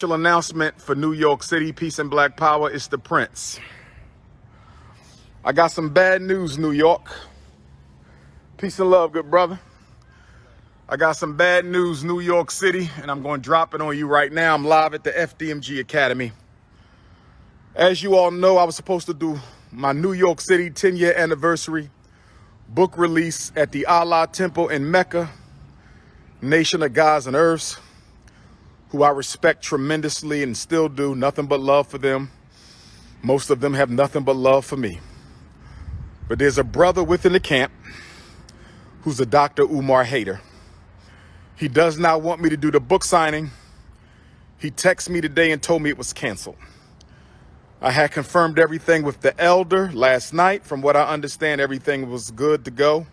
Announcement for New York City, Peace and Black Power. It's the Prince. I got some bad news, New York. Peace and love, good brother. I got some bad news, New York City, and I'm going to drop it on you right now. I'm live at the FDMG Academy. As you all know, I was supposed to do my New York City 10-year anniversary book release at the Allah Temple in Mecca, Nation of Gods and Earths, who I respect tremendously and still do. Nothing but love for them. Most of them have nothing but love for me. But there's a brother within the camp who's a Dr. Umar hater. He does not want me to do the book signing. He texted me today and told me it was canceled. I had confirmed everything with the elder last night. From what I understand, everything was good to go.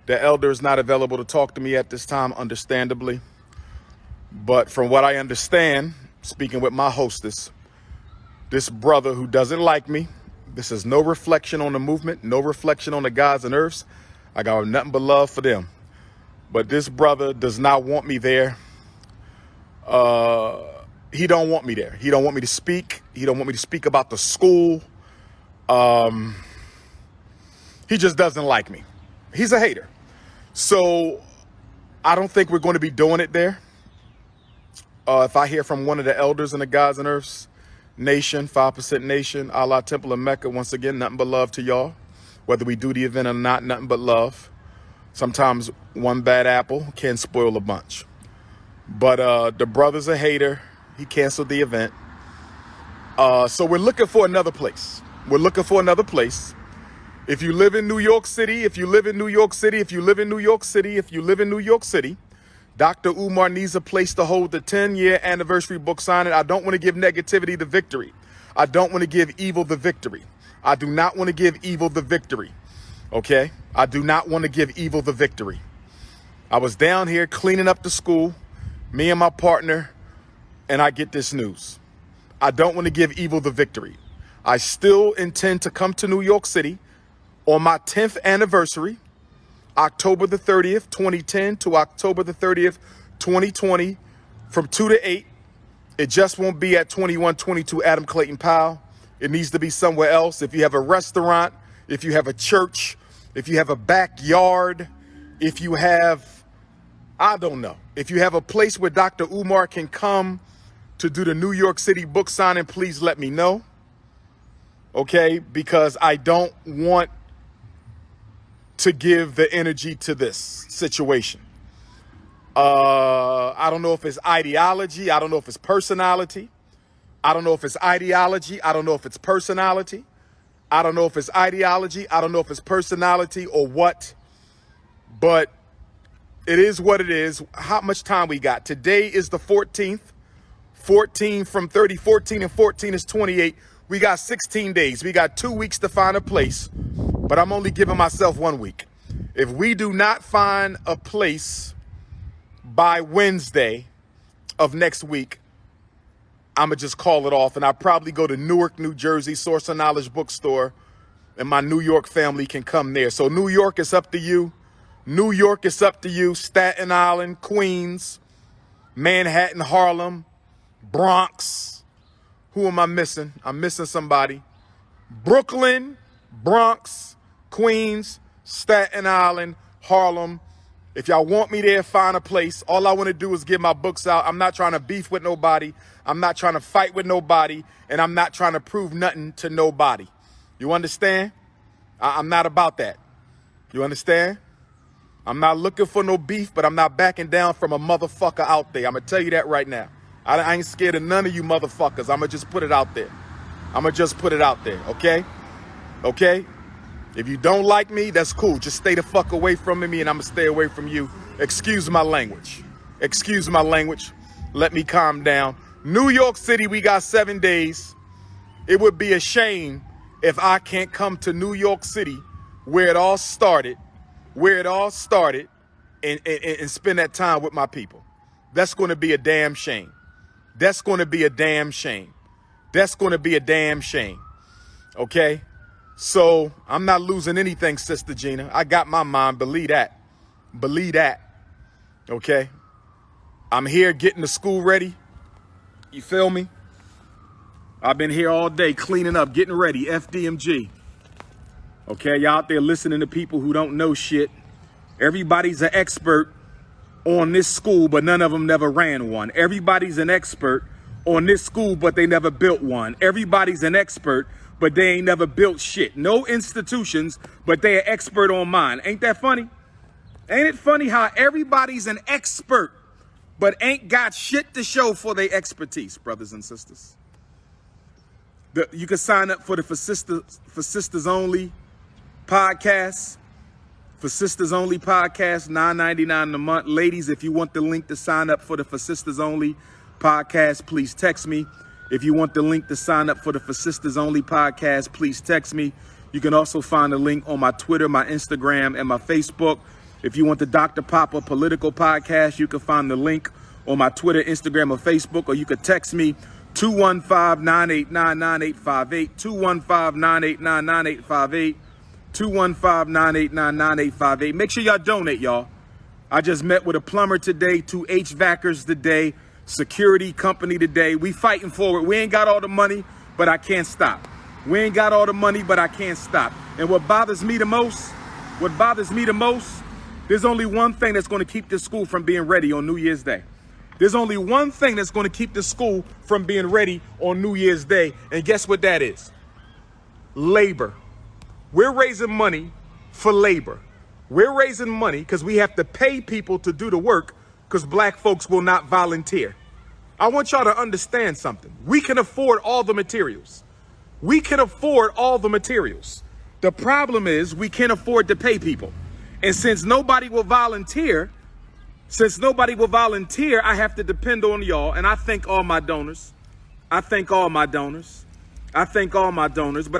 The elder is not available to talk to me at this time, understandably. But from what I understand, speaking with my hostess, this brother who doesn't like me, this is no reflection on the movement, no reflection on the gods and earths. I got nothing but love for them. But this brother does not want me there. He don't want me there. He don't want me to speak. He don't want me to speak about the school. He just doesn't like me. He's a hater. So I don't think we're going to be doing it there. If I hear from one of the elders in the Gods and Earths Nation, 5% Nation, Allah Temple in Mecca, once again, nothing but love to y'all. Whether we do the event or not, nothing but love. Sometimes one bad apple can spoil a bunch. But the brother's a hater. He canceled the event. So we're looking for another place. We're looking for another place. If you live in New York City, if you live in New York City, if you live in New York City, if you live in New York City, Dr. Umar needs a place to hold the 10-year anniversary book signing. I don't want to give negativity the victory. I don't want to give evil the victory. I do not want to give evil the victory. Okay? I do not want to give evil the victory. I was down here cleaning up the school, me and my partner, and I get this news. I don't want to give evil the victory. I still intend to come to New York City on my 10th anniversary, October the 30th, 2010 to October the 30th, 2020, from 2 to 8. It just won't be at 2122 Adam Clayton Powell. It needs to be somewhere else. If you have a restaurant, if you have a church, if you have a backyard, if you have, I don't know, if you have a place where Dr. Umar can come to do the New York City book signing, please let me know. Okay? Because I don't want to give the energy to this situation. I don't know if it's ideology. I don't know if it's personality. I don't know if it's ideology. I don't know if it's personality. I don't know if it's ideology. I don't know if it's personality or what. But it is what it is. How much time we got? Today is the 14th. 14 from 30, 14 and 14 is 28. We got 16 days. We got 2 weeks to find a place. But I'm only giving myself 1 week. If we do not find a place by Wednesday of next week, I'm going to just call it off. And I'll probably go to Newark, New Jersey, Source of Knowledge bookstore, and my New York family can come there. So New York, it's up to you. New York, it's up to you. Staten Island, Queens, Manhattan, Harlem, Bronx. Who am I missing? I'm missing somebody. Brooklyn, Bronx, Queens, Staten Island, Harlem. If y'all want me there, find a place. All I want to do is get my books out. I'm not trying to beef with nobody. I'm not trying to fight with nobody. And I'm not trying to prove nothing to nobody. You understand? I'm not about that. You understand? I'm not looking for no beef, but I'm not backing down from a motherfucker out there. I'm going to tell you that right now. I ain't scared of none of you motherfuckers. I'm going to just put it out there. I'm going to just put it out there, okay? Okay? If you don't like me, that's cool. Just stay the fuck away from me and I'm going to stay away from you. Excuse my language. Excuse my language. Let me calm down. New York City, we got 7 days. It would be a shame if I can't come to New York City where it all started, and spend that time with my people. That's going to be a damn shame. That's going to be a damn shame. That's going to be a damn shame. Okay? So I'm not losing anything, Sister Gina. I got my mind. Believe that. Believe that. Okay? I'm here getting the school ready. You feel me? I've been here all day cleaning up, getting ready, FDMG. Okay, y'all out there listening to people who don't know shit. Everybody's an expert on this school, but none of them never ran one. Everybody's an expert on this school, but they never built one. Everybody's an expert, but they ain't never built shit. No institutions, but they are expert on mine. Ain't that funny? Ain't it funny how everybody's an expert, but ain't got shit to show for their expertise, brothers and sisters? You can sign up for the For Sisters Only podcast. For Sisters Only podcast, $9.99 a month. Ladies, if you want the link to sign up for the For Sisters Only podcast, please text me. If you want the link to sign up for the For Sisters Only podcast, please text me. You can also find the link on my Twitter, my Instagram, and my Facebook. If you want the Dr. Papa Political Podcast, you can find the link on my Twitter, Instagram, or Facebook, or you could text me 215-989-9858, 215-989-9858, 215-989-9858. Make sure y'all donate, y'all. I just met with a plumber today, 2 HVACers today, security company today. We fighting for it. We ain't got all the money, but I can't stop. We ain't got all the money, but I can't stop. And what bothers me the most, there's only one thing that's going to keep this school from being ready on New Year's Day. There's only one thing that's going to keep this school from being ready on New Year's Day. And guess what that is? Labor. We're raising money for labor. We're raising money because we have to pay people to do the work because black folks will not volunteer. I want y'all to understand something. We can afford all the materials. We can afford all the materials. The problem is we can't afford to pay people. And since nobody will volunteer, I have to depend on y'all. And I thank all my donors. But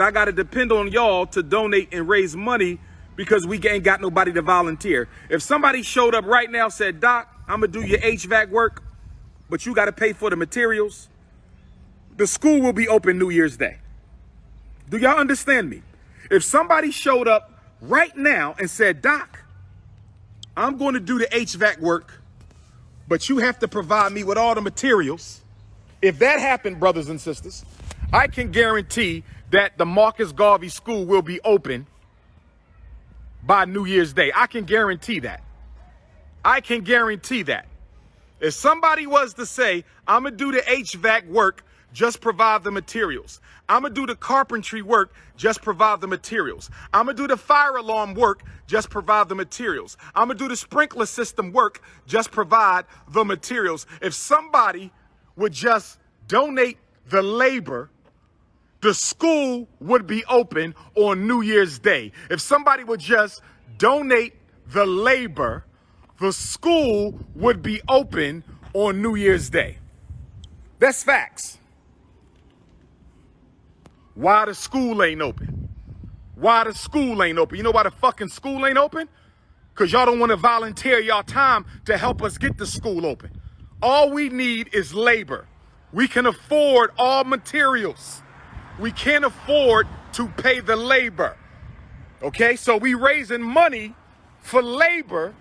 I got to depend on y'all to donate and raise money because we ain't got nobody to volunteer. If somebody showed up right now, said, Doc, I'm going to do your HVAC work, but you got to pay for the materials, the school will be open New Year's Day. Do y'all understand me? If somebody showed up right now and said, Doc, I'm going to do the HVAC work, but you have to provide me with all the materials. If that happened, brothers and sisters, I can guarantee that the Marcus Garvey School will be open by New Year's Day. I can guarantee that. If somebody was to say, I'm going to do the HVAC work, just provide the materials. I'm going to do the carpentry work, just provide the materials. I'm going to do the fire alarm work, just provide the materials. I'm going to do the sprinkler system work, just provide the materials. If somebody would just donate the labor, the school would be open on New Year's Day. If somebody would just donate the labor, the school would be open on New Year's Day. That's facts. Why the school ain't open? You know why the fucking school ain't open? Because y'all don't want to volunteer y'all time to help us get the school open. All we need is labor. We can afford all materials. We can't afford to pay the labor. Okay, so we raising money for labor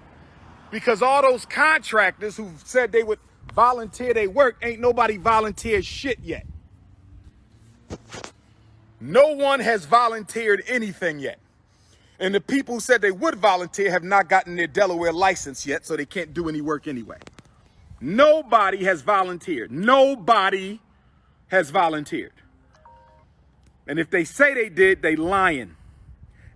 because all those contractors who said they would volunteer their work, ain't nobody volunteered shit yet. No one has volunteered anything yet. And the people who said they would volunteer have not gotten their Delaware license yet, so they can't do any work anyway. Nobody has volunteered. And if they say they did, they lying.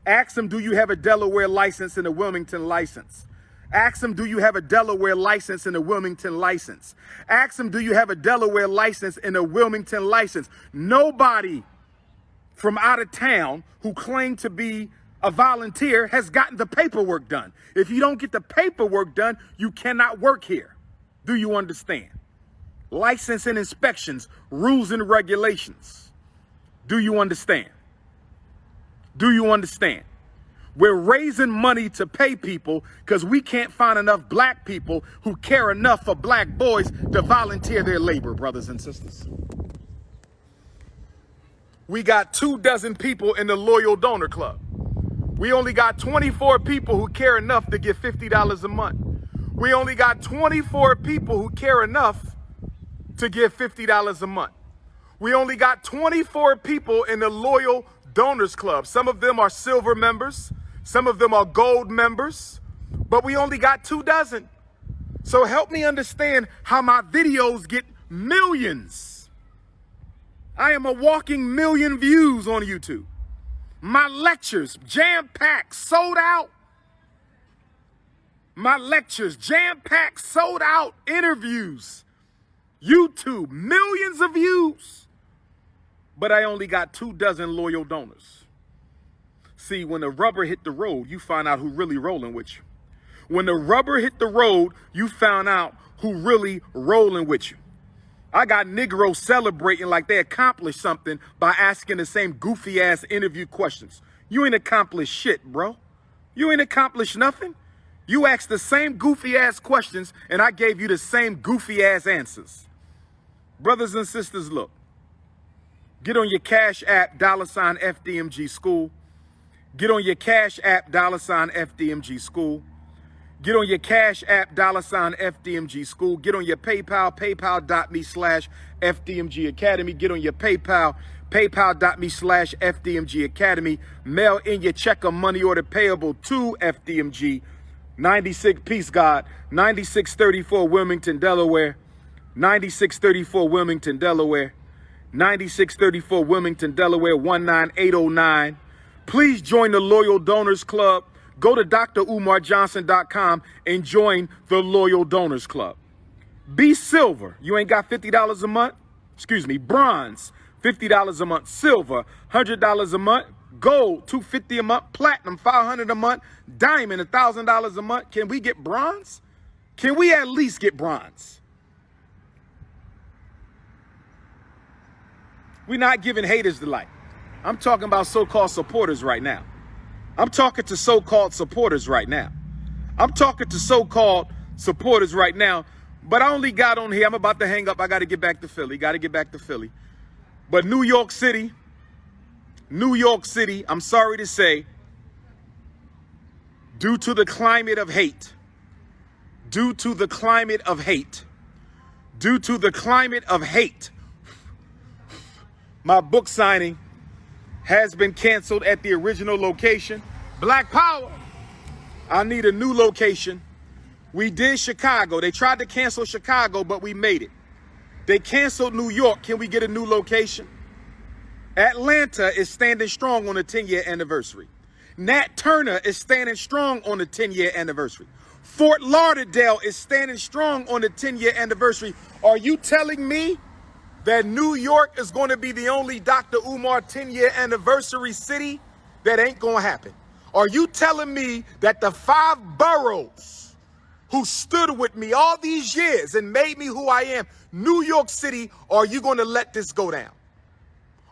Ask them, do you have a Delaware license and a Wilmington license? Ask them, do you have a Delaware license and a Wilmington license? Ask them, do you have a Delaware license and a Wilmington license? Nobody from out of town who claimed to be a volunteer has gotten the paperwork done. If you don't get the paperwork done, you cannot work here. Do you understand? License and inspections, rules and regulations. Do you understand? We're raising money to pay people because we can't find enough black people who care enough for black boys to volunteer their labor, brothers and sisters. We got 24 people in the Loyal Donor Club. We only got 24 people who care enough to give $50 a month. We only got 24 people who care enough to give $50 a month. We only got 24 people in the Loyal Donors Club. Some of them are silver members. Some of them are gold members. But we only got 24. So help me understand how my videos get millions. I am a walking million views on YouTube. My lectures, jam-packed, sold out. My lectures, jam-packed, sold out. Interviews, YouTube, millions of views. But I only got 24 loyal donors. See, when the rubber hit the road, you find out who really rolling with you. When the rubber hit the road, you found out who really rolling with you. I got Negroes celebrating like they accomplished something by asking the same goofy ass interview questions. You ain't accomplished shit, bro. You ain't accomplished nothing. You asked the same goofy ass questions and I gave you the same goofy ass answers. Brothers and sisters, look. Get on your Cash App, $FDMG School. Get on your Cash App, $FDMG School. Get on your Cash App, $FDMG School. Get on your PayPal, paypal.me/FDMG Academy. Get on your PayPal, paypal.me/FDMG Academy. Mail in your check or money order payable to FDMG. 96 Peace God, 9634 Wilmington, Delaware. 9634 Wilmington, Delaware. 9634 Wilmington, Delaware, 19809. Please join the Loyal Donors Club. Go to drumarjohnson.com and join the Loyal Donors Club. Be silver. You ain't got $50 a month? Excuse me, bronze, $50 a month. Silver, $100 a month. Gold, $250 a month. Platinum, $500 a month. Diamond, $1,000 a month. Can we get bronze? Can we at least get bronze? We're not giving haters the light. I'm talking about so-called supporters right now. I'm talking to so-called supporters right now. I'm talking to so-called supporters right now. But I only got on here. I'm about to hang up. I got to get back to Philly. But New York City, I'm sorry to say, due to the climate of hate, my book signing has been canceled at the original location. Black Power. I need a new location. We did Chicago. They tried to cancel Chicago, but we made it. They canceled New York. Can we get a new location? Atlanta is standing strong on the 10-year anniversary. Nat Turner is standing strong on the 10-year anniversary. Fort Lauderdale is standing strong on the 10-year anniversary. Are you telling me that New York is going to be the only Dr. Umar 10-year anniversary city? That ain't going to happen. Are you telling me that the 5 boroughs who stood with me all these years and made me who I am, New York City, are you going to let this go down?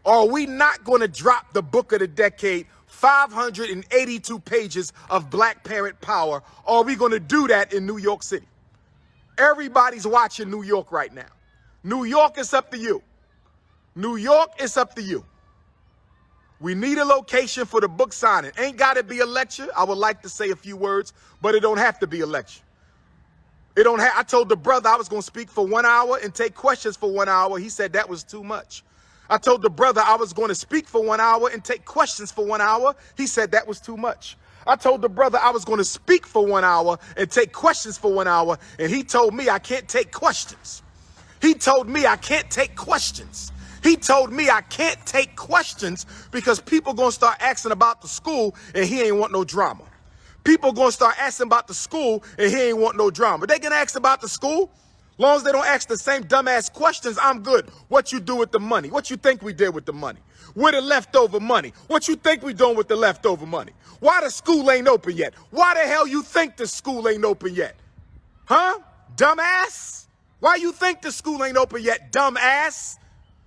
Or are we not going to drop the book of the decade, 582 pages of Black Parent Power? Or are we going to do that in New York City? Everybody's watching New York right now. New York, it's up to you. New York, it's up to you. We need a location for the book signing. Ain't got to be a lecture. I would like to say a few words, but it don't have to be a lecture. I told the brother I was going to speak for 1 hour and take questions for 1 hour. He said that was too much. I told the brother I was going to speak for 1 hour and take questions for 1 hour. He said that was too much. I told the brother I was going to speak for 1 hour and take questions for 1 hour, and he told me I can't take questions. He told me I can't take questions. He told me I can't take questions because people going to start asking about the school and he ain't want no drama. People going to start asking about the school and he ain't want no drama. They can ask about the school. Long as they don't ask the same dumbass questions, I'm good. What you do with the money? What you think we did with the money? Where the leftover money? What you think we doing with the leftover money? Why the school ain't open yet? Why the hell you think the school ain't open yet? Huh? Dumbass? Why you think the school ain't open yet, dumbass?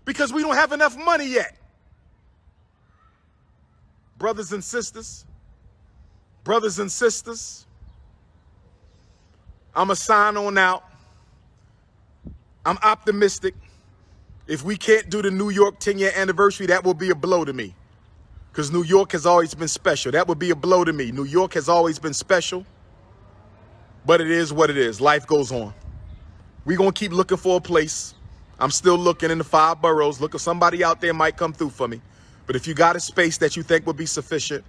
Because we don't have enough money yet. Brothers and sisters, I'm a sign on out. I'm optimistic. If we can't do the New York 10-year anniversary, that will be a blow to me. Because New York has always been special. That would be a blow to me. New York has always been special. But it is what it is. Life goes on. We're going to keep looking for a place. I'm still looking in the 5 boroughs. Look, if somebody out there might come through for me. But if you got a space that you think would be sufficient,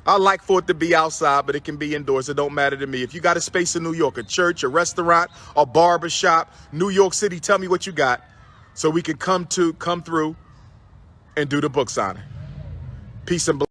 I like for it to be outside, but it can be indoors. It don't matter to me. If you got a space in New York, a church, a restaurant, a barber shop, New York City, tell me what you got so we can come through and do the book signing. Peace and blessings.